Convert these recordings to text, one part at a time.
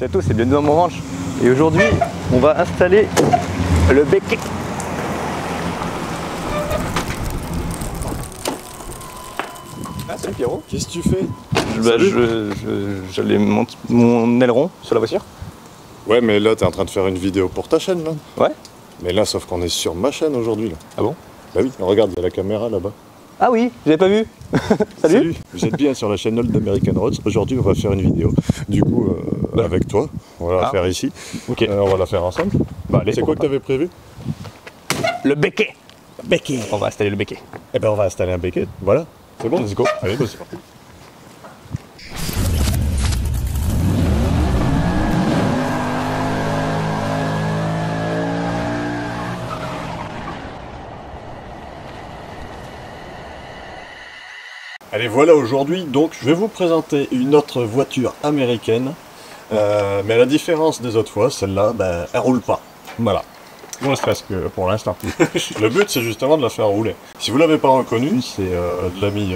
C'est tout, c'est bienvenue dans mon ranch. Et aujourd'hui, on va installer le béquet. Ah, salut Pierrot. Qu'est-ce que tu fais? J'allais monter mon aileron sur la voiture. Ouais, mais là, t'es en train de faire une vidéo pour ta chaîne, là. Ouais. Mais là, sauf qu'on est sur ma chaîne aujourd'hui, là. Ah bon? Bah oui, regarde, il y a la caméra là-bas. Ah oui, j'avais pas vu. Salut. Vous êtes bien sur la chaîne d'American Roads. Aujourd'hui, on va faire une vidéo. Du coup, avec toi, on va la faire ici. Ok. On va la faire ensemble. Bah allez. C'est quoi que t'avais prévu? Le béquet. Béquet. On va installer le béquet. Eh ben, on va installer un béquet. Voilà. C'est bon? Let's go. Allez, bah, c'est parti. Allez, voilà, aujourd'hui, donc, je vais vous présenter une autre voiture américaine. Mais à la différence des autres fois, celle-là, ben, elle roule pas. Voilà. Bon, stress que pour l'instant. Le but, c'est justement de la faire rouler. Si vous l'avez pas reconnu, c'est de l'ami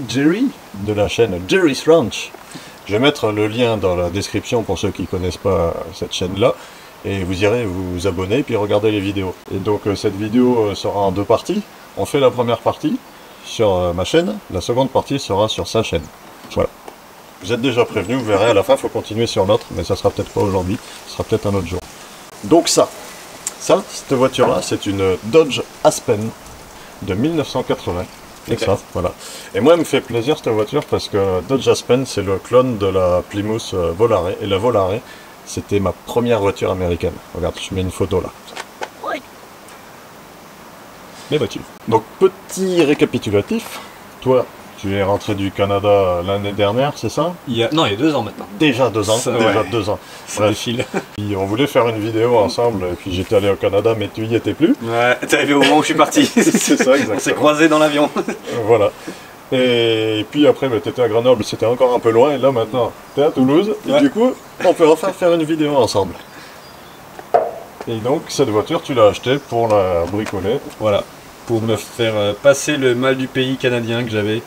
Jerry, de la chaîne Jerry's Ranch. Je vais mettre le lien dans la description pour ceux qui connaissent pas cette chaîne-là. Et vous irez vous abonner, puis regarder les vidéos. Et donc, cette vidéo sera en deux parties. On fait la première partie sur ma chaîne, la seconde partie sera sur sa chaîne. Voilà. Vous êtes déjà prévenus, vous verrez à la fin, il faut continuer sur l'autre, mais ça sera peut-être pas aujourd'hui, ce sera peut-être un autre jour. Donc cette voiture-là, c'est une Dodge Aspen de 1980. Okay. Ça, voilà. Et moi, elle me fait plaisir cette voiture parce que Dodge Aspen, c'est le clone de la Plymouth Volare. Et la Volare, c'était ma première voiture américaine. Regarde, je mets une photo là. Mes voitures. Donc, petit récapitulatif. Toi, tu es rentré du Canada l'année dernière, c'est ça? Non, il y a 2 ans maintenant. Déjà 2 ans. Ça, déjà ouais. 2 ans. Ça défile. Puis on voulait faire une vidéo ensemble, et puis j'étais allé au Canada, mais tu y étais plus. Ouais, t'es arrivé au moment où je suis parti. C'est ça, exactement. On s'est croisés dans l'avion. Voilà. Et puis après, bah, tu étais à Grenoble, c'était encore un peu loin, et là maintenant, tu es à Toulouse, et Ouais. du coup, on peut enfin faire une vidéo ensemble. Et donc, cette voiture, tu l'as achetée pour la bricoler. Voilà, pour me faire passer le mal du pays canadien que j'avais.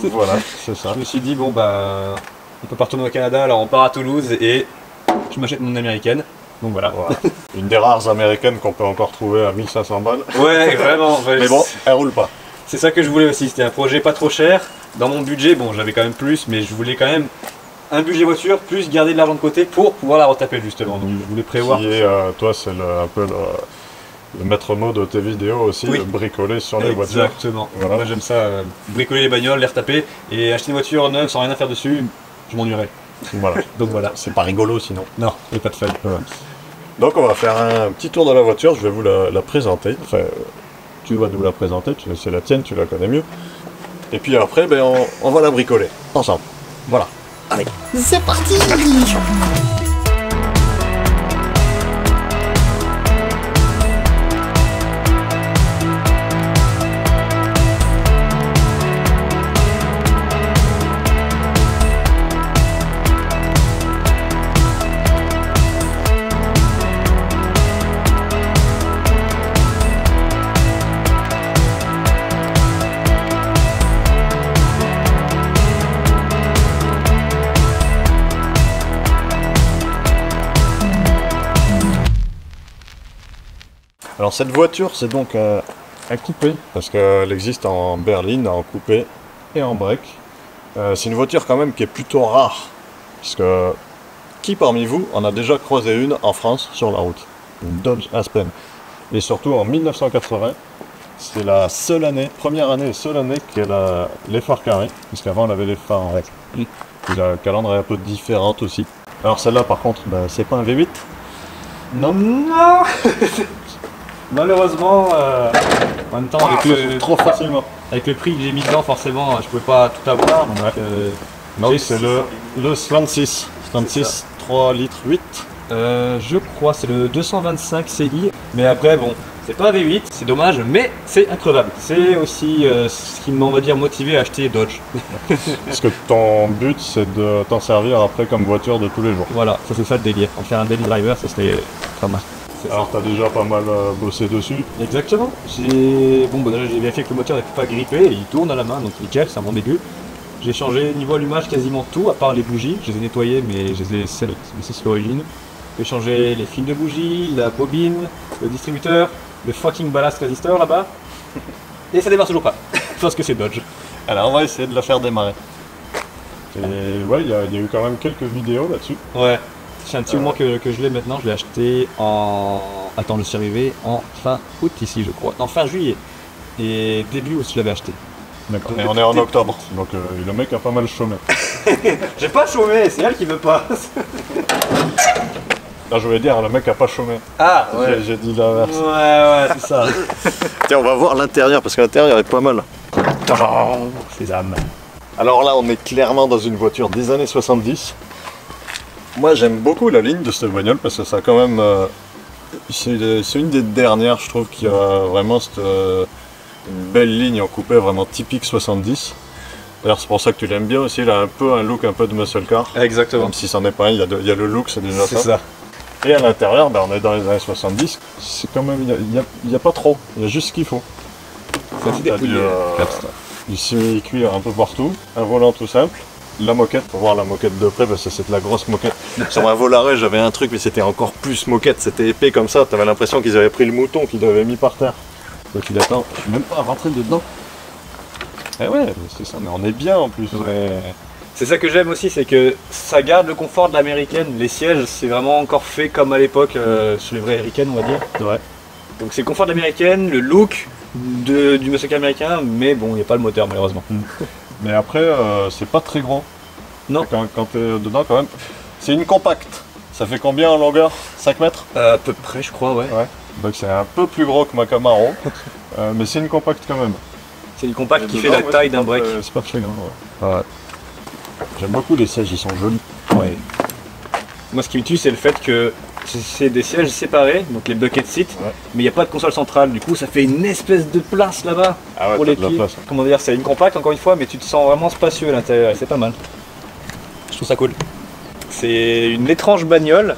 Voilà, c'est ça. Je me suis dit, bon bah, on peut pas retourner au Canada, alors on part à Toulouse et je m'achète mon américaine. Donc voilà. Voilà. Une des rares américaines qu'on peut encore trouver à 1500 balles. Ouais, vraiment. Ouais, Mais bon, elle roule pas. c'est ça que je voulais aussi, c'était un projet pas trop cher. Dans mon budget, bon, j'avais quand même plus, mais je voulais quand même un budget voiture, plus garder de l'argent de côté pour pouvoir la retaper justement. Donc je voulais prévoir. Qui est, toi, c'est un peu le maître mot de tes vidéos aussi, Oui. de bricoler sur les voitures. Exactement. Voilà. Moi j'aime ça, bricoler les bagnoles, les retaper, et acheter une voiture neuve sans rien à faire dessus, je m'ennuierais. Voilà. Donc voilà. C'est pas rigolo sinon. Non, il n'y a pas de feuille. Voilà. Donc on va faire un petit tour de la voiture, je vais vous la présenter. Enfin, tu vas nous la présenter, c'est la tienne, tu la connais mieux. Et puis après, ben, on va la bricoler ensemble. Voilà. Allez. C'est parti! Alors cette voiture, c'est donc un coupé, parce qu'elle existe en berline, en coupé et en break. C'est une voiture quand même qui est plutôt rare, puisque qui parmi vous en a déjà croisé une en France sur la route? Une Dodge Aspen. Et surtout en 1980, c'est la seule année, première année et seule année qu'elle a les phares carrés, puisqu'avant elle avait les phares en règle. Puis la calandre est un peu différente aussi. Alors celle-là par contre, ben, c'est pas un V8. Non, non. Malheureusement, en même temps, Trop facilement. avec le prix que j'ai mis dedans, forcément, je pouvais pas tout avoir. Donc, Non, c'est le 36. 36, 3 litres 8. je crois c'est le 225 CI. Mais après, bon, c'est pas un V8, c'est dommage, mais c'est increvable. C'est aussi ce qui m'a, on va dire, motivé à acheter Dodge. Parce que ton but, c'est de t'en servir après comme voiture de tous les jours. Voilà, ça c'est ça le délire. En faire un daily driver, ça c'était pas mal. Alors, t'as déjà pas mal bossé dessus. Exactement. Bon, bah, déjà, j'ai vérifié que le moteur n'est pas grippé, il tourne à la main, donc nickel, c'est un bon début. J'ai changé niveau allumage quasiment tout, à part les bougies. Je les ai nettoyées, mais je les ai laissées sur l'origine. J'ai changé les fils de bougies, la bobine, le distributeur, le fucking ballast résisteur là-bas. Et ça démarre toujours pas. Parce que c'est Dodge. Alors on va essayer de la faire démarrer. Et ouais, il y a eu quand même quelques vidéos là-dessus. Ouais. C'est un petit moment que je l'ai maintenant. Je l'ai acheté en... Attends, je suis arrivé en fin août ici, je crois. En fin juillet. Et début août, je l'avais acheté. D'accord. Et on est en octobre, donc le mec a pas mal chômé. J'ai pas chômé, c'est elle qui veut pas. Non, je voulais dire, le mec a pas chômé. Ah, ouais. J'ai dit l'inverse. Ouais, c'est ça. Tiens, on va voir l'intérieur, parce que l'intérieur est pas mal. Ces âmes. Alors là, on est clairement dans une voiture des années 70. Moi, j'aime beaucoup la ligne de cette bagnole, parce que ça a quand même... c'est une des dernières, je trouve, qui a vraiment une belle ligne en coupé, vraiment typique 70. D'ailleurs, c'est pour ça que tu l'aimes bien aussi, il a un peu un look un peu de muscle car. Exactement. Même si c'en est pas un, il y a le look, c'est déjà C'est ça. ça. Et à l'intérieur, on est dans les années 70. C'est quand même, il y a pas trop, il y a juste ce qu'il faut. C'est un petit T'as dépouillé. du simili-cuir un peu partout, un volant tout simple. La moquette, pour voir la moquette de près, parce que c'est de la grosse moquette. Sur ma Volaré, j'avais un truc, mais c'était encore plus moquette, c'était épais comme ça. T'avais l'impression qu'ils avaient pris le mouton, qu'ils l'avaient mis par terre. Donc il attend, je suis même pas rentré dedans. Eh ouais, c'est ça, mais on est bien en plus. Ouais. C'est ça que j'aime aussi, c'est que ça garde le confort de l'américaine. Les sièges, c'est vraiment encore fait comme à l'époque sur les vraies américaines, on va dire. Ouais. Donc c'est le confort de l'américaine, le look du muscle car américain, mais bon, il n'y a pas le moteur malheureusement. Mais après, c'est pas très grand. Non. Quand t'es dedans, quand même. C'est une compacte. Ça fait combien en longueur? 5 mètres? À peu près, je crois, ouais. Ouais. Donc c'est un peu plus gros que ma Camaro. Mais c'est une compacte quand même. C'est une compacte qui fait Dedans, la ouais, taille c'est d'un pas break. très- C'est pas très grand, ouais. Ouais. J'aime beaucoup les sièges, ils sont jolis. Ouais. Moi, ce qui me tue, c'est le fait que c'est des sièges séparés, donc les bucket seats, Ouais. mais il n'y a pas de console centrale. Du coup, ça fait une espèce de place là-bas Ah ouais, pour t'as les de la pieds. place. Comment dire, c'est une compacte encore une fois, mais tu te sens vraiment spacieux à l'intérieur et c'est pas mal. Je trouve ça cool. C'est une étrange bagnole,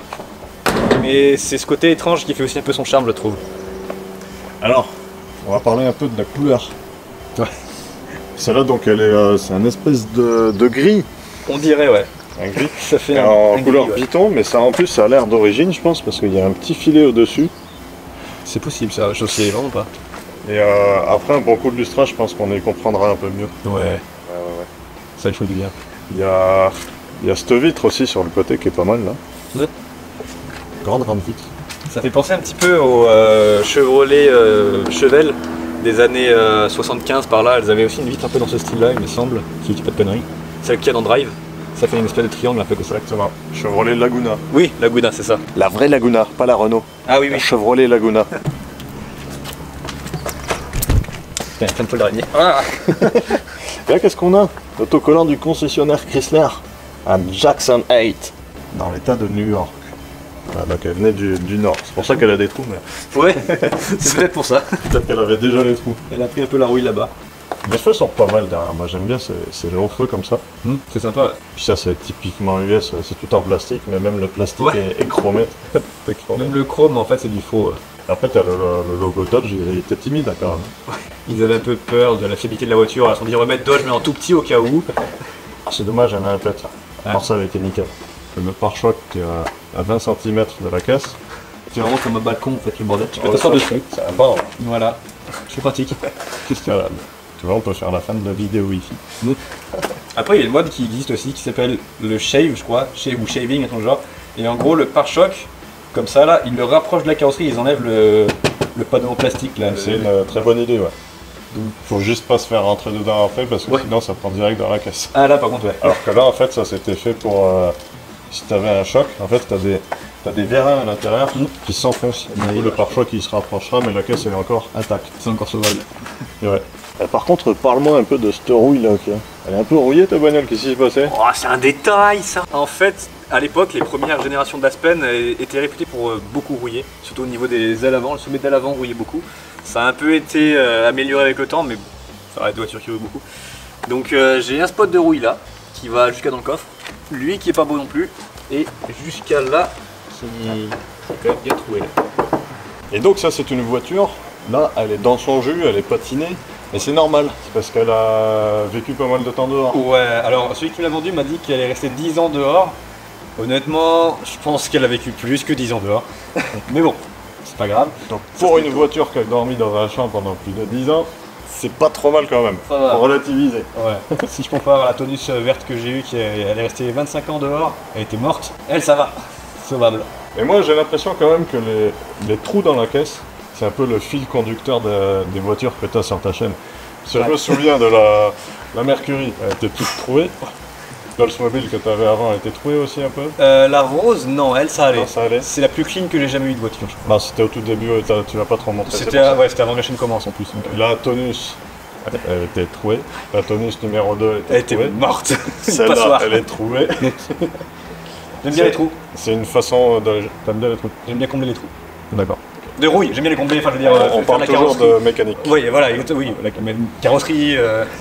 mais c'est ce côté étrange qui fait aussi un peu son charme, je trouve. Alors, on va parler un peu de la couleur. Ouais. Celle-là, donc, c'est un espèce de gris. On dirait, ouais. Un gris. Ça fait En un couleur gris, ouais. piton, mais ça en plus, ça a l'air d'origine, je pense, parce qu'il y a un petit filet au-dessus. C'est possible ça, je sais vraiment pas. Et après un bon coup de lustrage, je pense qu'on y comprendra un peu mieux. Ouais, ça il faut du bien. Il y a cette vitre aussi sur le côté qui est pas mal là. Ouais. Grande vitre. Ça fait penser un petit peu au Chevrolet Chevelle des années 75 par là. Elles avaient aussi une vitre un peu dans ce style-là, il me semble, si je dis pas de conneries. Celle qu'il y a dans Drive, ça fait une espèce de triangle un peu comme ça. Exactement. Chevrolet Laguna. Oui, Laguna, c'est ça. La vraie Laguna, pas la Renault. Ah oui, La Chevrolet Laguna. Tiens, plein de feuilles d'araignée. Ah. Et là, qu'est-ce qu'on a? L'autocollant du concessionnaire Chrysler. Un Jackson 8. Dans l'état de New York. Voilà, donc elle venait du nord. C'est pour ça qu'elle a des trous, mais Ouais, c'est peut-être pour ça. peut-être qu'elle avait déjà les trous. Elle a pris un peu la rouille là-bas. Les feux sont pas mal derrière. Moi j'aime bien ces longs feux comme ça. C'est sympa. Puis ça c'est typiquement US, c'est tout en plastique, mais même le plastique Ouais. est chromé. C'est chromé. Même le chrome, en fait, c'est du faux. Après t'as le logo Dodge, il était timide d'accord. Ils avaient un peu peur de la fiabilité de la voiture. Ils se sont dit, on va mettre Dodge, mais en tout petit au cas où. C'est dommage, elle a un pet là. Alors ça avait été nickel. Le pare-choc qui est à 20 cm de la caisse. C'est vraiment comme un balcon, en fait, le bordel. Tu peux Oh, t'asseoir ça, dessus. C'est un banc. Voilà, c'est pratique. Qu'est-ce qu'il y a là? Tu vois, on peut faire la fin de la vidéo ici. Après, il y a une mode qui existe aussi qui s'appelle le shave, je crois, shave ou shaving, un truc genre. Et en gros, le pare-choc, comme ça, là, ils le rapprochent de la carrosserie, ils enlèvent le panneau en plastique là. C'est une très bonne idée, ouais. Faut juste pas se faire rentrer dedans après parce que Ouais. sinon ça prend direct dans la caisse. Ah là, par contre, ouais. Alors que là, en fait, ça c'était fait pour. Si t'avais un choc, en fait, t'as des vérins à l'intérieur qui s'enfoncent. Du coup, le pare-choc il se rapprochera, mais la caisse elle est encore intacte. C'est encore sauvable. Et ouais. Par contre, parle-moi un peu de cette rouille là. Elle est un peu rouillée ta bagnole, qu'est-ce qui s'est passé? Oh, c'est un détail ça. En fait, à l'époque, les premières générations d'Aspen étaient réputées pour beaucoup rouiller, surtout au niveau des ailes avant. Le sommet d'ailes avant rouillait beaucoup. Ça a un peu été amélioré avec le temps, mais bon, ça reste des voitures qui rouillent beaucoup. Donc j'ai un spot de rouille là, qui va jusqu'à dans le coffre. Lui qui est pas beau non plus, et jusqu'à là, qui est quand même bien troué là. Et donc, ça, c'est une voiture. Là, elle est dans son jus, elle est patinée. Et c'est normal, c'est parce qu'elle a vécu pas mal de temps dehors. Ouais, alors celui qui me l'a vendu m'a dit qu'elle est restée 10 ans dehors. Honnêtement, je pense qu'elle a vécu plus que 10 ans dehors. Mais bon, c'est pas grave. Donc pour une voiture qui a dormi dans un champ pendant plus de 10 ans, c'est pas trop mal quand même. Ça va. Faut relativiser. Ouais. Si je compare à la Tonus verte que j'ai eue, elle est restée 25 ans dehors, elle était morte, elle ça va, sauvable. Et moi j'ai l'impression quand même que les trous dans la caisse, c'est un peu le fil conducteur des voitures que tu as sur ta chaîne. Parce que je me souviens de la Mercury, elle était toute trouée. L'Oldsmobile que tu avais avant, elle était trouée aussi un peu. La rose, non, elle ça allait. Non, ça allait. C'est la plus clean que j'ai jamais eu de voiture. Bah, c'était au tout début, tu l'as pas trop montré. C'était avant que la chaîne commence en plus. Donc, la Tonus, elle était trouée. La Tonus numéro 2, elle était morte. Celle-là, elle est trouée. J'aime bien les trous. C'est une façon de... T'aimes bien les trous? J'aime bien combler les trous. D'accord. De rouille, j'aime bien les combler, enfin je veux dire... On parle toujours de mécanique. Oui, voilà, oui, la carrosserie...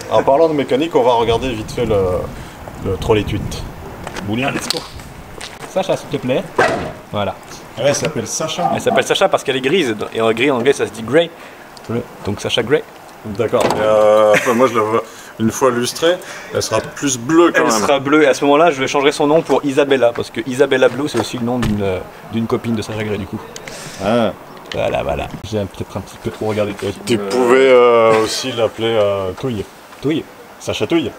En parlant de mécanique, on va regarder vite fait le trolley tweet. Boulin, let's go. Sacha, s'il te plaît. Voilà. Elle s'appelle Sacha. Elle s'appelle Sacha parce qu'elle est grise, et en gris en anglais ça se dit grey. Oui. Donc Sacha Grey. D'accord. Moi je la vois une fois lustrée, elle sera plus bleue quand même. Elle sera bleue, et à ce moment-là je changerai son nom pour Isabella, parce que Isabella Blue c'est aussi le nom d'une copine de Sacha Grey du coup. Ah. Voilà. J'ai peut-être un petit peu trop regardé. Tu pouvais aussi l'appeler Touille. Touille. Sacha Touille.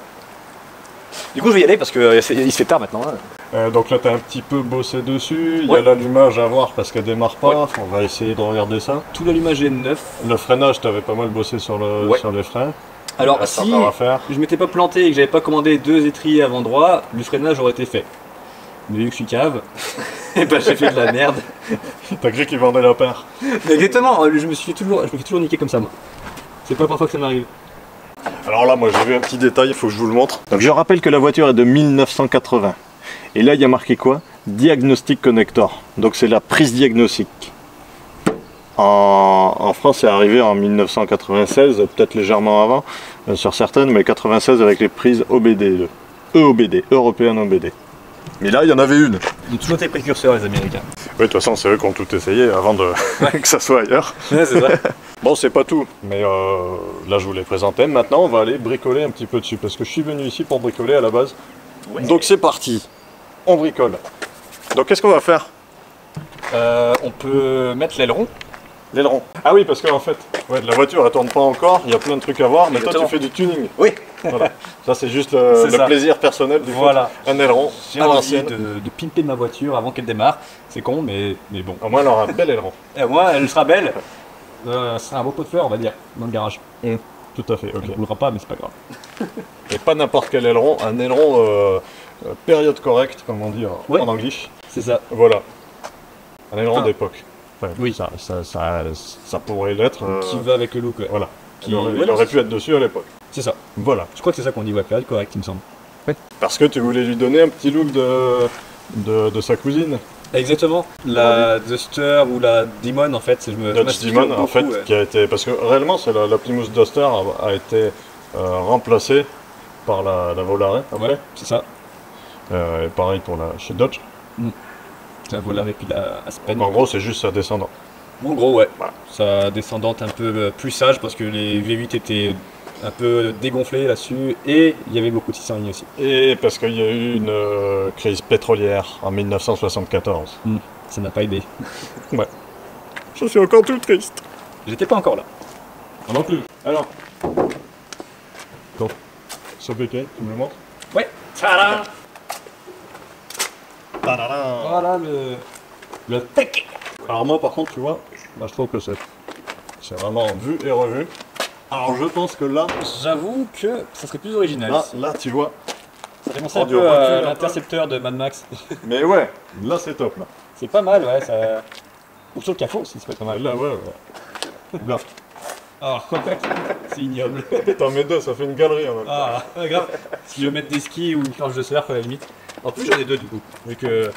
Du coup je vais y aller parce qu'il se fait tard maintenant. Donc là tu as un petit peu bossé dessus, il y a l'allumage à voir parce qu'elle démarre pas, on va essayer de regarder ça. Tout l'allumage est neuf. Le freinage, tu avais pas mal bossé sur les freins. Alors si je m'étais pas planté et que j'avais pas commandé 2 étriers avant droit, le freinage aurait été fait. Mais vu que je suis cave, et ben j'ai fait de la merde. T'as cru qu'ils vendaient la paire? Exactement, je me fais toujours niquer comme ça moi. C'est pas la première fois que ça m'arrive. Alors là, moi j'ai vu un petit détail, il faut que je vous le montre. Donc je rappelle que la voiture est de 1980. Et là, il y a marqué quoi? Diagnostic Connector. Donc c'est la prise diagnostique. En France, c'est arrivé en 1996, peut-être légèrement avant, sur certaines, mais 96 avec les prises OBD, EOBD, European OBD. Mais là, il y en avait une. Ils ont toujours été précurseurs, les Américains. Oui, de toute façon, c'est eux qui ont tout essayé avant que ça soit ailleurs. Ouais, c'est vrai. Bon, c'est pas tout, mais là, je vous l'ai présenté. Maintenant, on va aller bricoler un petit peu dessus, parce que je suis venu ici pour bricoler à la base. Ouais. Donc c'est parti, on bricole. Donc qu'est-ce qu'on va faire? On peut mettre l'aileron. L'aileron. Ah oui, parce qu'en fait, la voiture elle tourne pas encore, il y a plein de trucs à voir, mais toi tu fais du tuning. Oui. Voilà. Ça c'est juste le plaisir personnel du un aileron. J'ai envie de pimper ma voiture avant qu'elle démarre. C'est con, mais bon. Au moins elle aura un bel aileron. Et moi, elle sera belle. Ce sera un beau pot de fleurs, on va dire, dans le garage. Tout à fait, ok. Elle ne roulera pas, mais c'est pas grave. Et pas n'importe quel aileron, un aileron période correcte, comme on dit en anglais. C'est ça. Voilà. Un aileron d'époque. Enfin, oui. Ça pourrait l'être. Qui va avec le look. Ouais. Voilà. Il aurait pu être dessus à l'époque. C'est ça. Voilà. Je crois que c'est ça qu'on dit, période correcte, il me semble. Ouais. Parce que tu voulais lui donner un petit look de sa cousine. Exactement. La Duster ou la Demon en fait, Dodge Demon en fait, qui a été, parce que réellement c'est la Plymouth Duster a été remplacée par la Volare. Ouais, c'est ça. Et pareil pour chez Dodge. La Volare et puis la Aspen. En gros, c'est juste sa descendante. En gros, ouais. Voilà. Sa descendante un peu plus sage parce que les V8 étaient un peu dégonflé là-dessus, et il y avait beaucoup de 600 lignes aussi. Et parce qu'il y a eu une crise pétrolière en 1974. Ça n'a pas aidé. Ouais. Je suis encore tout triste. J'étais pas encore là. Moi non plus. Alors. Donc, ce briquet, tu me le montres? Ouais. Tadam. Tadam. Voilà le tech. Alors moi par contre, tu vois, bah, je trouve que c'est vraiment vu et revu. Alors je pense que là... J'avoue que ça serait plus original. Là tu vois... Ça fait penser un peu à l'intercepteur de Mad Max. Mais ouais, là c'est top là. C'est pas mal, ouais, ça... Ou sur le capot aussi, c'est pas mal. Là, ouais. Là. Ah, c'est ignoble. T'en mets deux, ça fait une galerie en même temps. Ah, grave. Si je veux mettre des skis ou une planche de surf à la limite. En plus j'en ai deux du coup, vu que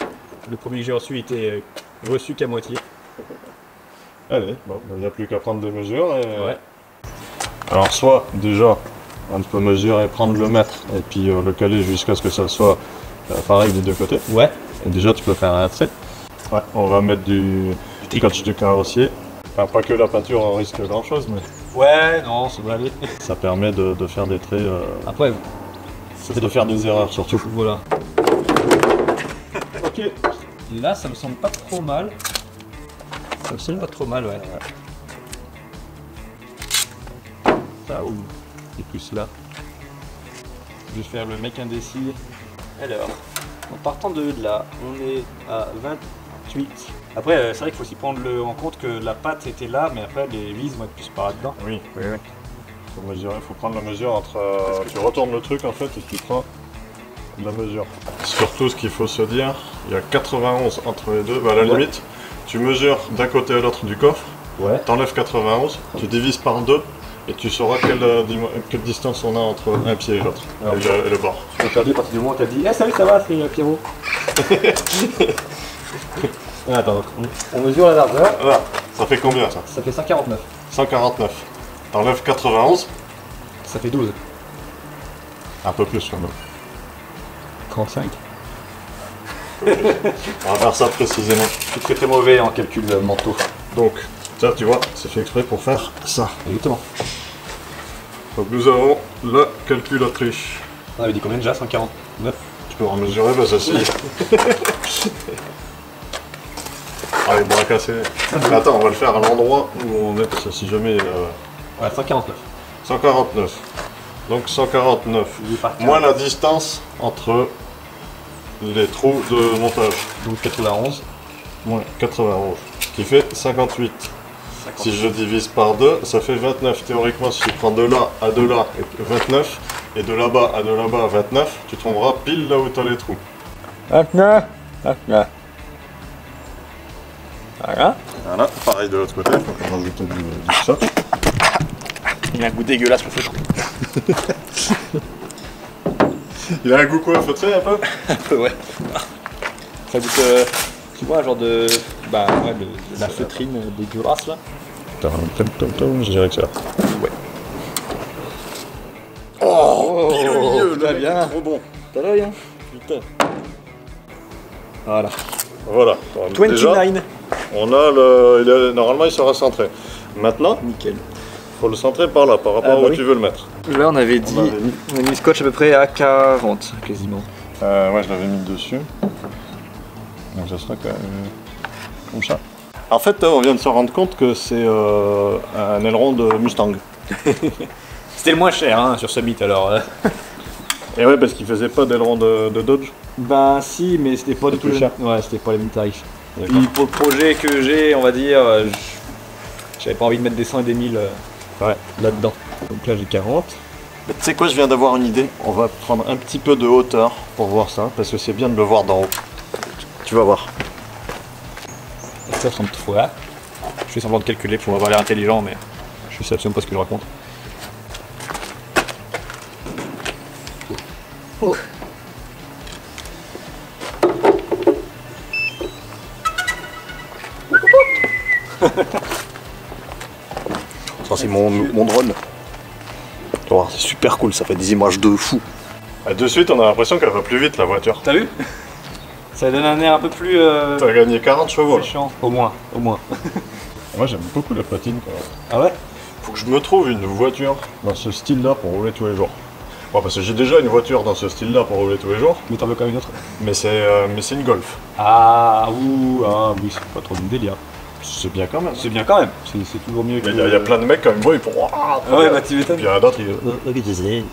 le premier que j'ai reçu était reçu qu'à moitié. Allez, bon, il n'y a plus qu'à prendre des mesures et... Ouais. Alors soit, déjà, on peut mesurer, prendre le mètre et puis le caler jusqu'à ce que ça soit pareil des deux côtés. Ouais. Et déjà tu peux faire un trait. Ouais, on va mettre du scotch du carrossier. Enfin, pas que la peinture en risque grand chose, mais... Ouais, non, ça va aller. Ça permet de faire des traits, Après, et de faire des erreurs surtout. voilà. Ok. Là, ça me semble pas trop mal. Ça me semble pas trop mal, ouais. Ça ou... Et plus là. Je vais faire le mec indécis. Alors, en partant de là, on est à 28. Après, c'est vrai qu'il faut aussi prendre en compte que la pâte était là, mais après les vis vont être plus par là-dedans. Oui, oui, oui. Faut prendre la mesure entre... tu retournes le truc en fait et tu prends la mesure. Surtout ce qu'il faut se dire, il y a 91 entre les deux. Bah, à la limite, tu mesures d'un côté à l'autre du coffre, t'enlèves 91, tu divises par 2 et tu sauras quelle distance on a entre un pied et l'autre, et le bord. Je suis perdu à partir du moment où t'as dit salut, ça va, c'est Pierrot. Attends, on mesure la largeur. Voilà, ça fait combien ça? Ça fait 149. 149. T'enlèves 91, Ça fait 12. un peu plus quand même. 35. On va faire ça précisément. Je suis très très mauvais en calcul mentaux. Donc, ça tu vois, c'est fait exprès pour faire ça. Exactement. Donc nous avons la calculatrice. On avait dit combien déjà? 149. Tu peux en mesurer, bah ça si. Allez, bras cassés. Mais attends, on va le faire à l'endroit où on met ça, si jamais... Ouais, 149. 149. Donc 149. Moins la distance entre les trous de montage. Donc 91. Moins 91. Qui fait 58. Si je divise par 2, ça fait 29. Théoriquement, si tu prends de là à de là, 29, et de là-bas à de là-bas, 29, tu tomberas pile là où tu as les trous. 29. 29. Voilà. Voilà, pareil de l'autre côté, il faut qu'on rajoute du soc. Il a un goût dégueulasse le feutre. Il a un goût quoi, feutré un peu? Un peu, ouais. Ça goûte, tu vois, un genre de... Bah ouais, de la feutrine dégueulasse là. Je dirais que ça. Ouais. Oh, pile au milieu, très bien. trop bon. T'as l'œil, hein? Putain. Voilà. Voilà. Donc, déjà, 29. on a normalement il sera centré. Maintenant, Nickel. faut le centrer par là, par rapport bah où oui. tu veux le mettre. Là on avait dit... On a mis le scotch à peu près à 40 quasiment. Ouais, je l'avais mis dessus. Donc ça sera comme ça. En fait, on vient de se rendre compte que c'est un aileron de Mustang. C'était le moins cher hein, sur Summit alors. Et ouais, parce qu'il faisait pas d'aileron de Dodge. Ben si, mais c'était pas du tout plus cher. Ouais, c'était pas les mêmes tarifs. D'accord. Puis pour le projet que j'ai, on va dire, j'avais pas envie de mettre des 100 et des 1000 là-dedans. Donc là j'ai 40. Tu sais quoi, je viens d'avoir une idée. On va prendre un petit peu de hauteur pour voir ça, parce que c'est bien de le voir d'en haut. Tu vas voir. Ça ressemble fois. Je fais semblant de calculer pour avoir l'air intelligent, mais je sais absolument pas ce que je raconte. Oh. Ça c'est mon drone. Tu vas voir, c'est super cool, ça fait des images de fou. De suite, on a l'impression qu'elle va plus vite la voiture. T'as vu? Ça donne un air un peu plus... T'as gagné 40 chevaux là. méchant. Au moins, au moins. Moi j'aime beaucoup la platine quand même. Ah ouais? Faut que je me trouve une voiture dans ce style-là pour rouler tous les jours. Bon, parce que j'ai déjà une voiture dans ce style-là pour rouler tous les jours, Mais t'en veux quand même une autre? mais c'est une Golf. Ah, ouh, ah oui, c'est pas trop du délire. C'est bien quand même. C'est bien quand même, c'est toujours mieux que... Mais il y a plein de mecs quand même, ils font Ah ouais, bah tu m'étonnes. Puis il y en a d'autres, ils...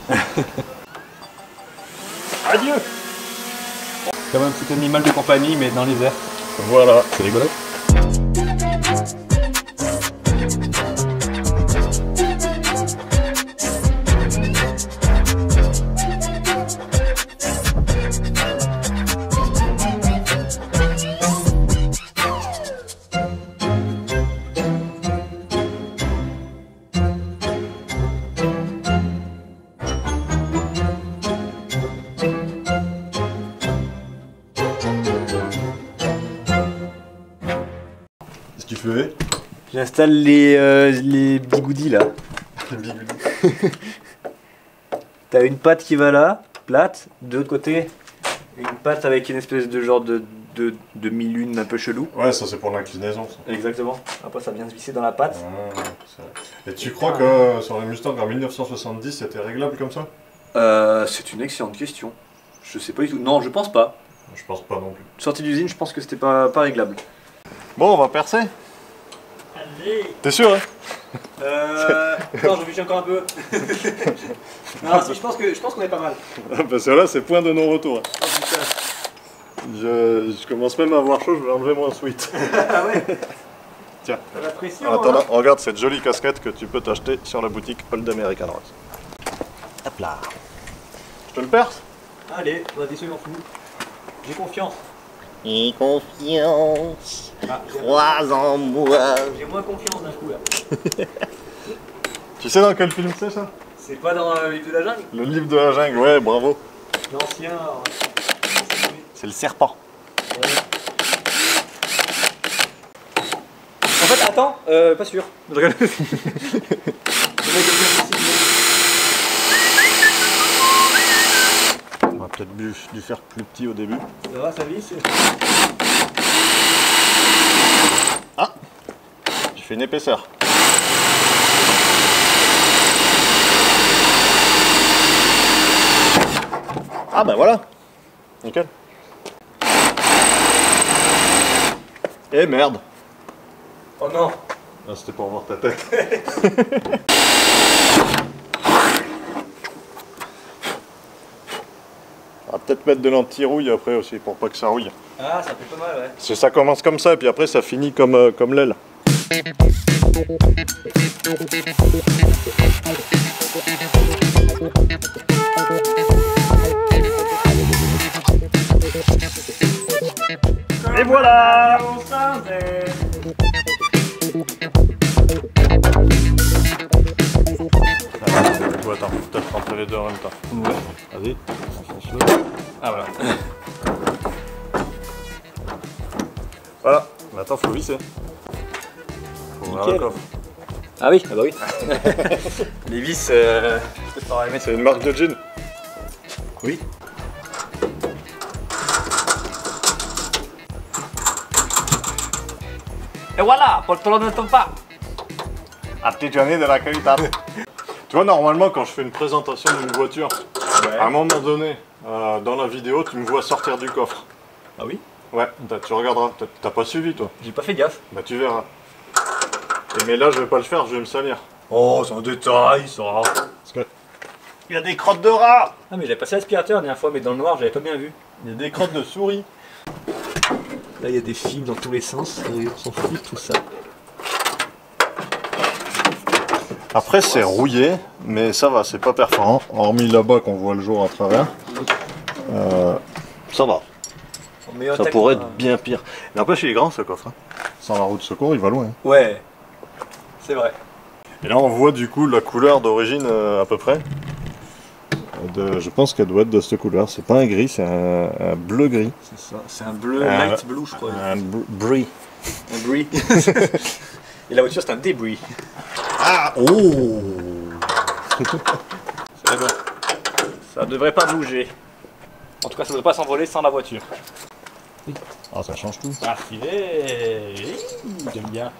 Adieu! Comme un petit animal de compagnie, mais dans les airs. Voilà. C'est rigolo. Qu'est-ce que tu fais? J'installe les bigoudis là. T'as une patte qui va là, plate, de l'autre côté, une patte avec une espèce de genre de de mille-lune un peu chelou. Ouais, ça c'est pour l'inclinaison. Exactement. Après ça vient se visser dans la patte. Et tu crois que sur les Mustang en 1970 c'était réglable comme ça? C'est une excellente question. Je sais pas du tout. Non, je pense pas. Je pense pas non plus. Sortie d'usine, je pense que c'était pas réglable. Bon, on va percer. Allez. T'es sûr, hein? Non, je réfléchis encore un peu. Non, si, je pense qu'on est pas mal. Parce que là, c'est point de non-retour. Oh putain. Je commence même à avoir chaud, je vais enlever mon sweat. Ah ouais. Tiens. T'as la pression. En attendant, Hein. regarde cette jolie casquette que tu peux t'acheter sur la boutique Old American Rose. Hop là. Je te le perce? Allez, vas-y, soyons fous. J'ai confiance. Et confiance, Ah, crois en moi. j'ai moins confiance d'un coup là. Tu sais dans quel film c'est ça? C'est pas dans le livre de la jungle? Le livre de la jungle, ouais, bravo. L'ancien. C'est le serpent. Ouais. En fait, attends, pas sûr. Je regarde. On va peut-être dû faire plus petit au début. Ça va, ça visse. Ah, j'ai fait une épaisseur. Ah bah voilà. Nickel. Eh merde. Oh non. Ah, c'était pour voir ta tête. On va peut-être mettre de l'anti-rouille après aussi pour pas que ça rouille. Ah, ça fait pas mal, ouais. Parce que ça commence comme ça et puis après ça finit comme l'aile. Et voilà. Attends, peut-être rentrer les deux en même temps. Ouais. Vas-y, enfonce-le. Ah voilà. Voilà, maintenant faut visser. Faut ouvrir le Nickel. coffre. Ah oui, ah bah oui. Les vis, C'est une marque de jean. Oui. Et voilà, pantalon ne tombe pas. Artigiani de la qualité. Tu vois, normalement, quand je fais une présentation d'une voiture, à un moment donné, dans la vidéo, tu me vois sortir du coffre. Ah oui? Ouais, tu regarderas. T'as pas suivi, toi? J'ai pas fait gaffe. Bah, tu verras. Mais là, je vais pas le faire, je vais me salir. Oh, c'est un détail, ça. Parce que... Il y a des crottes de rats! Ah mais j'avais passé l'aspirateur la dernière fois, mais dans le noir, j'avais pas bien vu. Il y a des crottes de souris. Là, il y a des fils dans tous les sens, et on s'en fout de tout ça. Après, c'est rouillé, mais ça va, c'est pas perforant. Hormis là-bas qu'on voit le jour à travers. Ça va. Ça pourrait être bien pire. N'empêche, il est grand ce coffre. Hein. Sans la roue de secours, il va loin. Ouais, c'est vrai. Et là, on voit du coup la couleur d'origine à peu près. Je pense qu'elle doit être de cette couleur. C'est pas un gris, c'est un bleu-gris. C'est ça, c'est un bleu, light blue, je crois. Un brie. Un brie. Et la voiture, c'est un débris. Ah oh. C'est bon. Ça devrait pas bouger. En tout cas, ça devrait pas s'envoler sans la voiture. Ah, ça change tout. Ah, stylé. J'aime bien.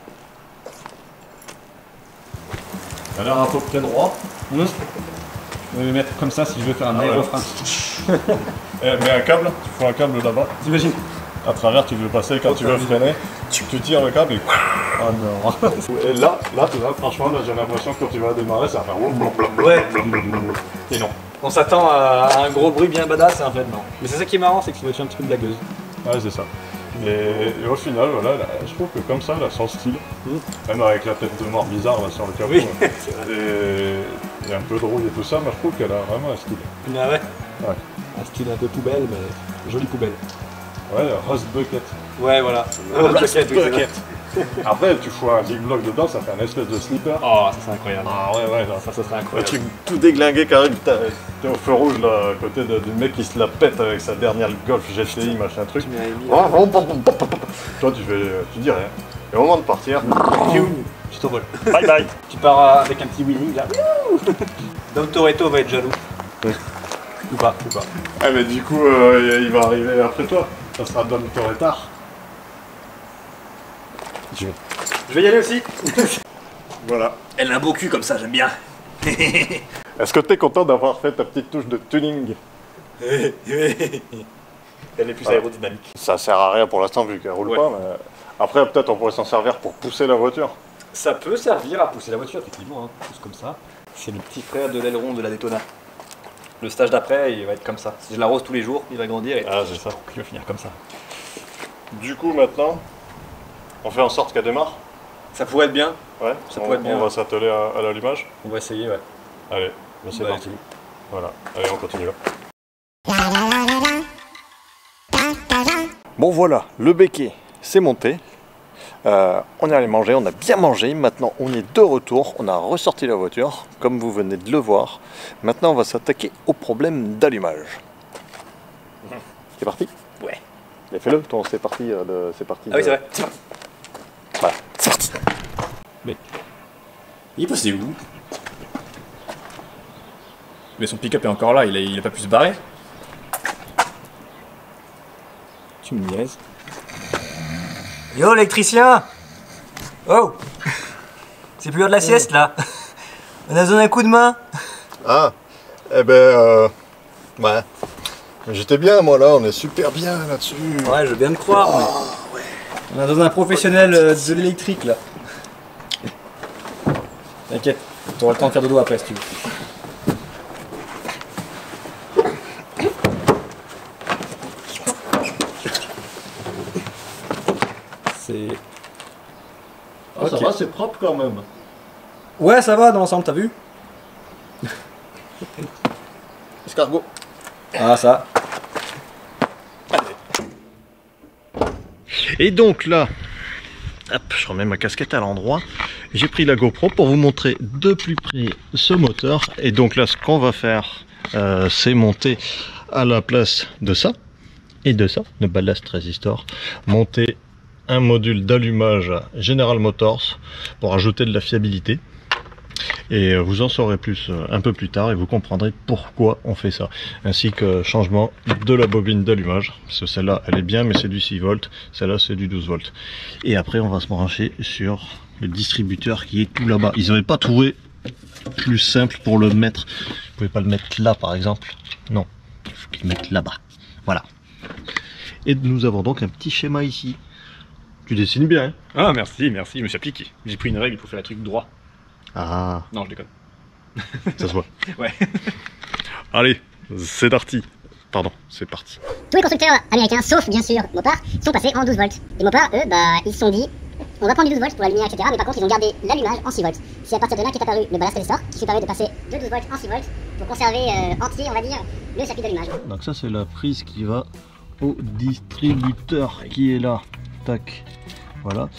Ça a l'air un peu très droit. Je vais le mettre comme ça si je veux faire un aérofrein. Mais un câble, tu fous un câble là-bas. T'imagines? À travers, tu veux passer quand tu veux freiner. Tu tires le câble et... Oh non. Et là, tu vois, franchement, là, j'ai l'impression que quand tu vas démarrer, ça va faire... Ouais. Et non. On s'attend à un gros bruit bien badass, en fait, non. Mais c'est ça qui est marrant, c'est que c'est une voiture un petit peu blagueuse. Ouais, c'est ça. Et au final, voilà, là, je trouve que comme ça, là, sans style, même avec la tête de mort bizarre là, sur le capot, Oui. et un peu de rouille et tout ça, moi je trouve qu'elle a vraiment un style. Ah ouais. Ouais. Un style un peu poubelle, mais jolie poubelle. Ouais, Rust Bucket. Ouais, voilà. Bucket. Après, tu fous un zig-block dedans, ça fait un espèce de slipper. Oh, ça c'est incroyable. Ah ouais, ouais, Ça serait un incroyable. truc tout déglingué, carré, t'es au feu rouge là, à côté du mec qui se la pète avec sa dernière Golf GTI, machin truc. Toi, tu dis rien. Et au moment de partir, Tu t'envoles. bye bye. Tu pars avec un petit wheeling là. Dom Toretto va être jaloux. Oui. Ou pas, ou pas. Ah, mais du coup, il va arriver après toi. ça sera Dom Toretard. Je vais y aller aussi. Voilà. Elle a un beau cul comme ça, j'aime bien. Est-ce que t'es content d'avoir fait ta petite touche de tuning? Elle est plus aérodynamique. Ça sert à rien pour l'instant vu qu'elle roule pas, mais après peut-être on pourrait s'en servir pour pousser la voiture. Ça peut servir à pousser la voiture, effectivement, hein. Pousse comme ça. C'est le petit frère de l'aileron de la Daytona. Le stage d'après, il va être comme ça. Si je l'arrose tous les jours, il va grandir et Ah, c'est ça. il va finir comme ça. Du coup maintenant, on fait en sorte qu'elle démarre. Ça pourrait être bien. Ouais, Ça pourrait être bien. On va s'atteler à l'allumage. On va essayer, ouais. Allez, ben c'est Ouais. parti. Voilà, allez on continue là. Bon voilà, le béquet c'est monté. On est allé manger, on a bien mangé. Maintenant on est de retour, on a ressorti la voiture, comme vous venez de le voir. Maintenant on va s'attaquer au problème d'allumage. C'est parti? Ouais. Mais fais-le, toi c'est parti. C'est parti. Ah oui, c'est vrai. Voilà, c'est parti. Il est passé où? Mais son pick-up est encore là, il a pas pu se barrer. Tu me niaises. Yo, l'électricien! Oh! C'est plus l'heure de la sieste, là. On a besoin d'un coup de main. Ah, eh ben, ouais. J'étais bien, moi, là, on est super bien là-dessus. Ouais, je viens de croire. Mais... On a besoin d'un professionnel de l'électrique, là. T'inquiète, t'auras le temps de faire dodo après, si tu veux. C'est... Ah, ça va, c'est propre quand même. Ouais, ça va dans l'ensemble, t'as vu? Escargot. Ah, ça. Et donc là, hop, je remets ma casquette à l'endroit. J'ai pris la GoPro pour vous montrer de plus près ce moteur. Et donc là, ce qu'on va faire, c'est monter à la place de ça et de ça, de ballast resistor, monter un module d'allumage General Motors pour ajouter de la fiabilité. Et vous en saurez plus un peu plus tard et vous comprendrez pourquoi on fait ça. Ainsi que changement de la bobine d'allumage. Parce que celle-là, elle est bien, mais c'est du 6 volts. Celle-là, c'est du 12 volts. Et après, on va se brancher sur le distributeur qui est tout là-bas. Ils n'avaient pas trouvé plus simple pour le mettre. Vous pouvez pas le mettre là, par exemple. Non, il faut qu'ils le mettent là-bas. Voilà. Et nous avons donc un petit schéma ici. Tu dessines bien, hein? Ah merci, je me suis appliqué. J'ai pris une règle pour faire le truc droit. Ah, Non, je déconne. ça se voit. Ouais. Allez, c'est parti. Pardon, c'est parti. Tous les constructeurs américains, sauf bien sûr Mopar, sont passés en 12 volts. Et Mopar, eux, ils se sont dit, on va prendre du 12 volts pour la lumière, etc. Mais par contre, ils ont gardé l'allumage en 6 volts. C'est à partir de là qu'est apparu le ballast resistor, qui permet de passer de 12 volts en 6 volts pour conserver entier, on va dire, le circuit d'allumage. Donc ça, c'est la prise qui va au distributeur qui est là. Tac. Voilà.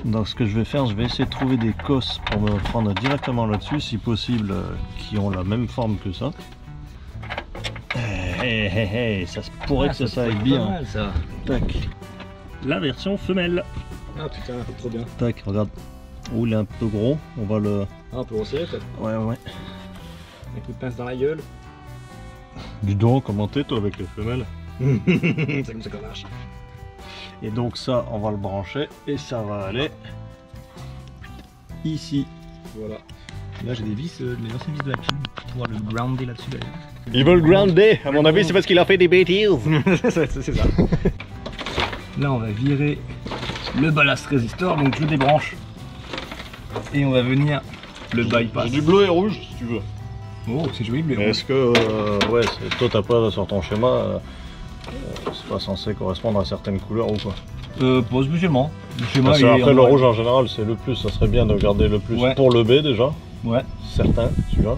Donc ce que je vais faire, je vais essayer de trouver des cosses pour me prendre directement là-dessus, si possible, qui ont la même forme que ça. Ça se pourrait que ça aille bien. Mal, ça. Tac. La version femelle. Ah putain, c'est trop bien. Tac, regarde. Oh, il est un peu gros. On va le... Ah, on peut resserrer peut-être. Ouais, ouais. Un coup de pince dans la gueule. Dis donc, comment t'es toi avec les femelles? C'est comme ça qu'on marche. Et donc ça, on va le brancher et ça va aller ici. Voilà. Là j'ai des vis, les anciennes vis de la Chine, pour pouvoir le grounder là-dessus d'ailleurs. Ils veulent grounder, à mon avis c'est parce qu'il a fait des bêtises. C'est ça. Là on va virer le ballast resistor, donc je débranche. Et on va venir le bypass. J'ai du bleu et rouge si tu veux. Oh c'est joli bleu. Est-ce que, ouais, toi t'as pas sur ton schéma, c'est pas censé correspondre à certaines couleurs ou quoi? Pas spécialement. Le schéma, Parce il est après en le noir. rouge en général c'est le plus, ça serait bien de garder le plus pour le B déjà. Ouais. Certain, celui-là.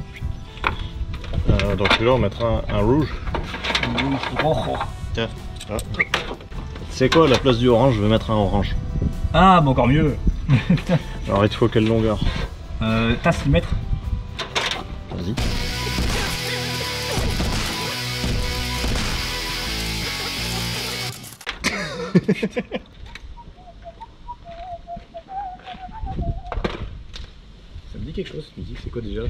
Donc celui-là on mettra un rouge. Tiens. Ah. C'est quoi, à la place du orange, je vais mettre un orange. Ah bah encore mieux. Alors il te faut quelle longueur? T'as 6 mètres. Vas-y. Ça me dit quelque chose, cette musique, c'est quoi déjà?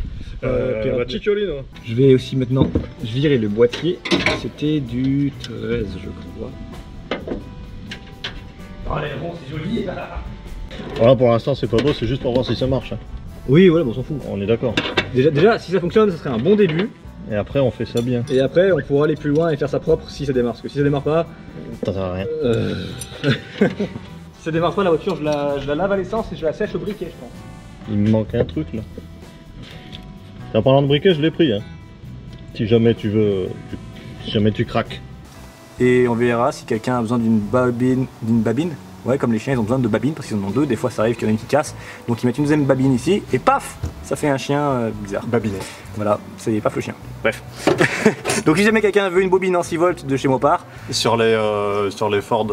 La Cicciolino. Je vais aussi maintenant virer le boîtier. C'était du 13 je crois. Oh, l'aileron, c'est joli. Voilà, pour l'instant c'est pas beau, c'est juste pour voir si ça marche. Hein. Oui, voilà, bon, on s'en fout. On est d'accord. Déjà, si ça fonctionne, ce serait un bon début. Et après on fait ça bien. Et après, on pourra aller plus loin et faire ça propre si ça démarre. Parce que si ça démarre pas... Ça sert à rien. Si ça démarre pas, la voiture, je la lave à l'essence et je la sèche au briquet, je pense. Il me manque un truc là. En parlant de briquet, je l'ai pris. Hein. Si jamais tu veux... Si jamais tu craques. Et on verra si quelqu'un a besoin d'une babine. Ouais, comme les chiens, ils ont besoin de babines parce qu'ils en ont deux. Des fois, ça arrive qu'il y en a une qui casse. Donc, ils mettent une deuxième babine ici et paf, ça fait un chien bizarre. Babinet. Voilà, c'est paf le chien. Bref. Donc, si jamais quelqu'un veut une bobine en 6 volts de chez Mopar, Sur les Ford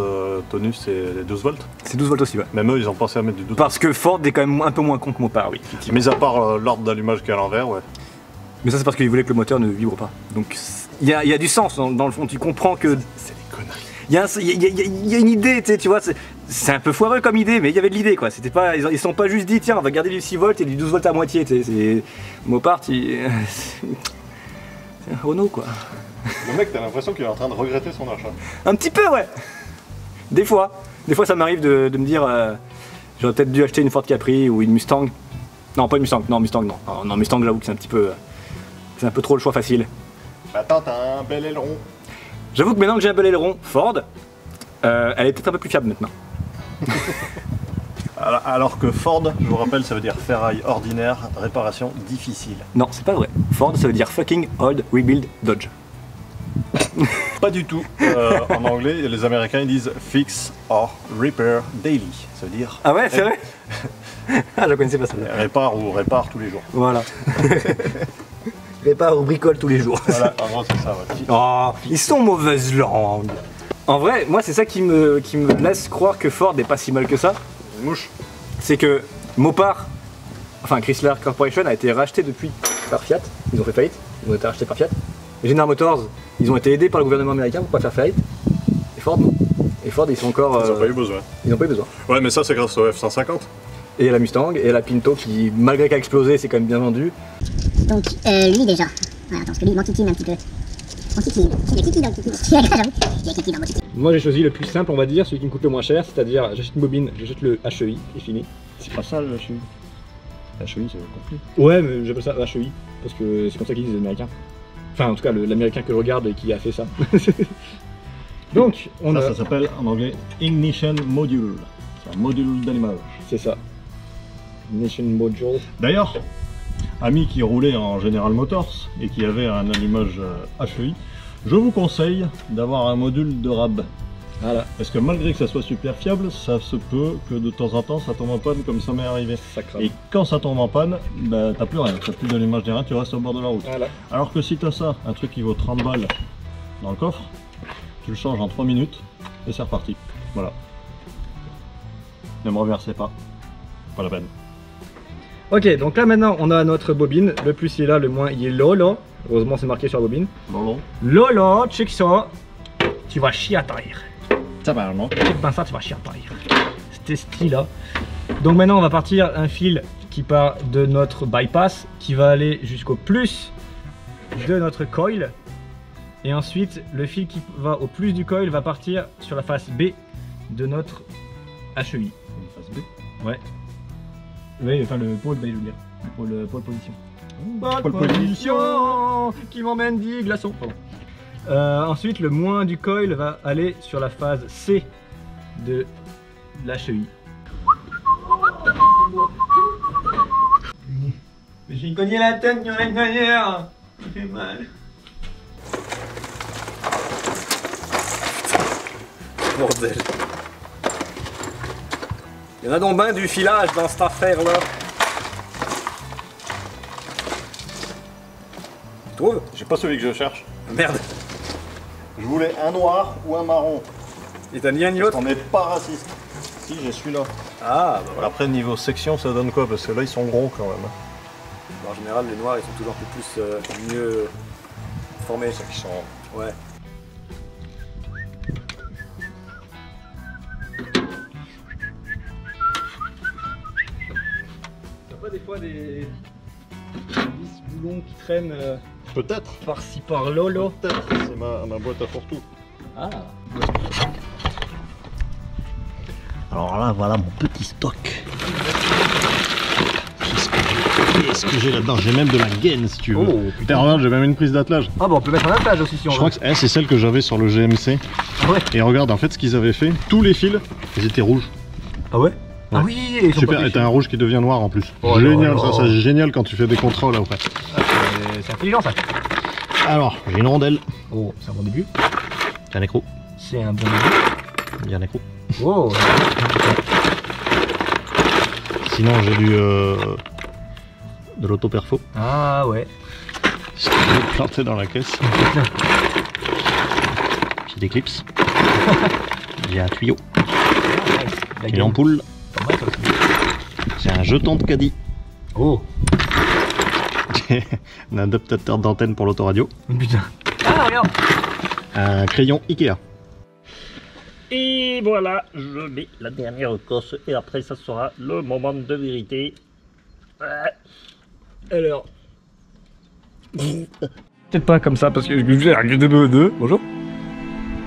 Tonus, c'est les 12 volts. c'est 12 volts aussi, ouais. Même eux, ils ont pensé à mettre du 12 volts. Parce que Ford est quand même un peu moins con que Mopar, oui. Mis à part l'ordre d'allumage qui est à l'envers, ouais. Mais ça, c'est parce qu'ils voulaient que le moteur ne vibre pas. Donc, il y a du sens dans le fond. Tu comprends que. C'est des conneries. Il y a une idée, tu vois, c'est un peu foireux comme idée, mais il y avait de l'idée, quoi. C'était pas, ils sont pas juste dit, tiens, on va garder du 6 volts et du 12 volts à moitié, tu sais. C'est Mopar, c'est un Renault, quoi. Le mec, t'as l'impression qu'il est en train de regretter son achat. Un petit peu, ouais. Des fois ça m'arrive de me dire, j'aurais peut-être dû acheter une Ford Capri ou une Mustang. Non, pas une Mustang, non, Mustang, non. Non, Mustang, j'avoue que c'est un peu trop le choix facile. Bah attends, t'as un bel aileron. J'avoue que maintenant que j'ai un bel aileron Ford, elle est peut-être un peu plus fiable maintenant. Alors que Ford, je vous rappelle, ça veut dire ferraille ordinaire, réparation difficile. Non, c'est pas vrai. Ford, ça veut dire fucking old rebuild Dodge. Pas du tout. En anglais, les Américains ils disent fix or repair daily. Ça veut dire Ah ouais, c'est vrai. Ah, je connaissais pas ça. répare ou répare tous les jours. Voilà. Répare ou bricole tous les jours. Voilà, en gros c'est ça. Ouais. Oh, ils sont mauvaises langues. En vrai, moi c'est ça qui me laisse croire que Ford n'est pas si mal que ça. Une mouche. C'est que Mopar, enfin Chrysler Corporation a été racheté depuis par Fiat. Ils ont fait faillite, ils ont été rachetés par Fiat. General Motors, ils ont été aidés par le gouvernement américain pour pas faire faillite. Et Ford non. Et Ford ils sont encore... Ils n'ont pas eu besoin. Ils n'ont pas eu besoin. Ouais, mais ça c'est grâce au F-150. Et la Mustang, et la Pinto qui, malgré qu'elle a explosé, c'est quand même bien vendu. Donc, lui déjà. Ouais, attends, parce que lui, il m'enquiquine un petit peu. Enquiquine. Il y a Kiki dans le Kiki. J'avoue. Il y a Kiki dans mon Kiki. Moi j'ai choisi le plus simple, on va dire, celui qui me coûte le moins cher, c'est-à-dire j'achète une bobine, j'achète le HEI et fini. C'est pas ça le HEI. HEI c'est compris. Ouais, mais j'appelle ça HEI, parce que c'est comme ça qu'ils disent les Américains. Enfin, en tout cas, l'Américain que je regarde et qui a fait ça. Donc, on a... Ça s'appelle en anglais Ignition Module. C'est un module d'allumage. C'est ça. Ignition Module. D'ailleurs, amis qui roulaient en General Motors et qui avaient un allumage HEI, je vous conseille d'avoir un module de RAB. Voilà. Parce que malgré que ça soit super fiable, ça se peut que de temps en temps ça tombe en panne comme ça m'est arrivé. Ça crame. Et quand ça tombe en panne, bah, t'as plus rien, t'as plus d'allumage des reins, tu restes au bord de la route. Voilà. Alors que si t'as ça, un truc qui vaut 30 balles dans le coffre, tu le changes en 3 minutes et c'est reparti. Voilà. Ne me reversez pas, pas la peine. Ok, donc là maintenant on a notre bobine, le plus il est là, le moins il est lolo. Heureusement c'est marqué sur la bobine. Lolo. Lolo, check ça. Tu vas chier à terre. Ça va, non? Check ben ça, tu vas chier à terre. C'était style là. Donc maintenant on va partir un fil qui part de notre bypass, qui va aller jusqu'au plus de notre coil. Et ensuite le fil qui va au plus du coil va partir sur la face B de notre HEI. Face B. Ouais. Oui, enfin le pôle B, je veux dire. Le pôle position. Pôle position qui m'emmène dit glaçon. Pardon. Ensuite, le moins du coil va aller sur la phase C de l'HEI. J'ai cogné la tête dans la dernière. Ça fait mal. Bordel. Il y en a donc ben du filage dans cette affaire là. Tu trouves? J'ai pas celui que je cherche. Merde. Je voulais un noir ou un marron. Et t'as ni un ni l'autre? On n'est pas raciste. Si, j'ai celui-là. Ah, bah voilà. Après, niveau section, ça donne quoi? Parce que là, ils sont gros quand même. En général, les noirs ils sont toujours plus mieux formés. Ils sont... Ouais. T'as pas des fois des 10 boulons qui traînent Peut-être. par-ci par-là là? Peut-être. C'est ma boîte à fourre-tout. Ah. Alors là, voilà mon petit stock. Qu'est-ce que j'ai là-dedans? J'ai même de la gaine si tu veux. Oh, putain, regarde, j'ai même une prise d'attelage. Ah bah on peut mettre un attelage aussi si on Je veut. crois que c'est celle que j'avais sur le GMC. Ah ouais. Et regarde, en fait, ce qu'ils avaient fait, tous les fils, ils étaient rouges. Ah ouais. Ah oui, ils sont Super, pas et t'as un rouge qui devient noir en plus. Oh génial, là là. ça c'est génial quand tu fais des contrôles après. Ah, c'est intelligent ça. Alors, j'ai une rondelle. Oh, c'est un bon début. Un écrou. C'est un bon début. Il y a un écrou. Oh. Sinon, j'ai de l'auto-perfo. Ah ouais. Je vais planter dans la caisse. J'ai des clips. J'ai un tuyau. Une ampoule. Pas mal, ça aussi. J'ai un jeton de caddie. Oh. J'ai un adaptateur d'antenne pour l'autoradio. Putain. Ah regarde. Un crayon Ikea. Et voilà, je mets la dernière cosse et après ça sera le moment de vérité. Alors. Peut-être pas comme ça parce que je vais regarder de. Bonjour.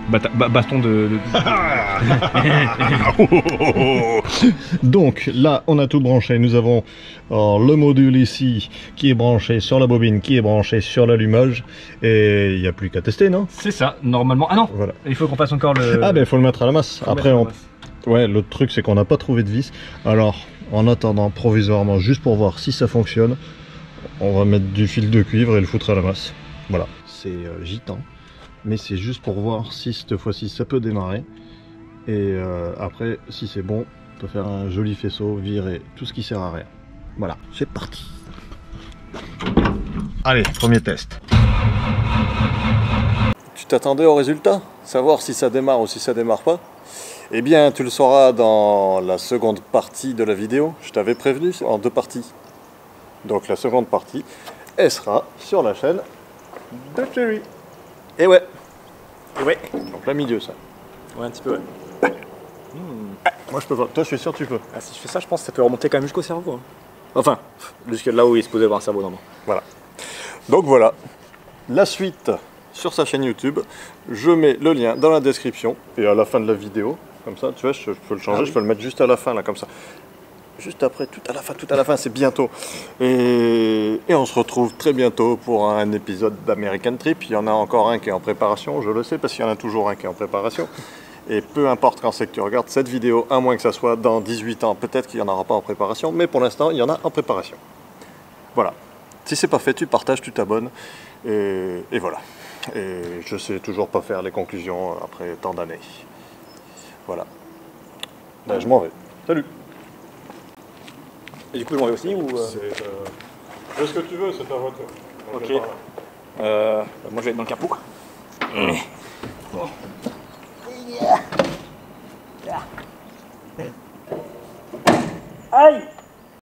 Baston de... Donc là on a tout branché, nous avons le module ici qui est branché sur la bobine, qui est branché sur l'allumage et il n'y a plus qu'à tester, non? C'est ça, normalement. Ah non, Voilà. il faut qu'on fasse encore le... Ah ben il faut le mettre à la masse. Après on... Ouais, le truc c'est qu'on n'a pas trouvé de vis. Alors en attendant provisoirement, juste pour voir si ça fonctionne, on va mettre du fil de cuivre et le foutre à la masse. Voilà. C'est gitan. Mais c'est juste pour voir si cette fois-ci ça peut démarrer. Et après, si c'est bon, on peut faire un joli faisceau, virer tout ce qui sert à rien. Voilà, c'est parti. Allez, premier test. Tu t'attendais au résultat? Savoir si ça démarre ou si ça démarre pas? Eh bien, tu le sauras dans la seconde partie de la vidéo. Je t'avais prévenu en 2 parties. Donc la seconde partie, elle sera sur la chaîne de Cherry. Et ouais. Et ouais. En plein milieu, ça. Ouais, un petit peu, ouais. Moi, je peux pas. Toi, je suis sûr que tu peux. Ah, si je fais ça, je pense que ça peut remonter quand même jusqu'au cerveau. Hein. Enfin, jusque là où il est supposé avoir un cerveau normalement. Voilà. Donc voilà. La suite sur sa chaîne YouTube. Je mets le lien dans la description et à la fin de la vidéo. Comme ça, tu vois, je peux le changer. Je peux le mettre juste à la fin, là, comme ça. Juste après, tout à la fin, c'est bientôt. Et on se retrouve très bientôt pour un épisode d'American Trip. Il y en a encore un qui est en préparation, je le sais, parce qu'il y en a toujours un qui est en préparation. Et peu importe quand c'est que tu regardes cette vidéo, à moins que ça soit dans 18 ans, peut-être qu'il n'y en aura pas en préparation, mais pour l'instant, il y en a en préparation. Voilà. Si c'est pas fait, tu partages, tu t'abonnes, et voilà. Et je sais toujours pas faire les conclusions après tant d'années. Voilà. Ben, je m'en vais. Salut. Et du coup, je m'en vais aussi ou Fais ce que tu veux, c'est ta voiture. Ok. Moi, je vais être dans le capot. Aïe!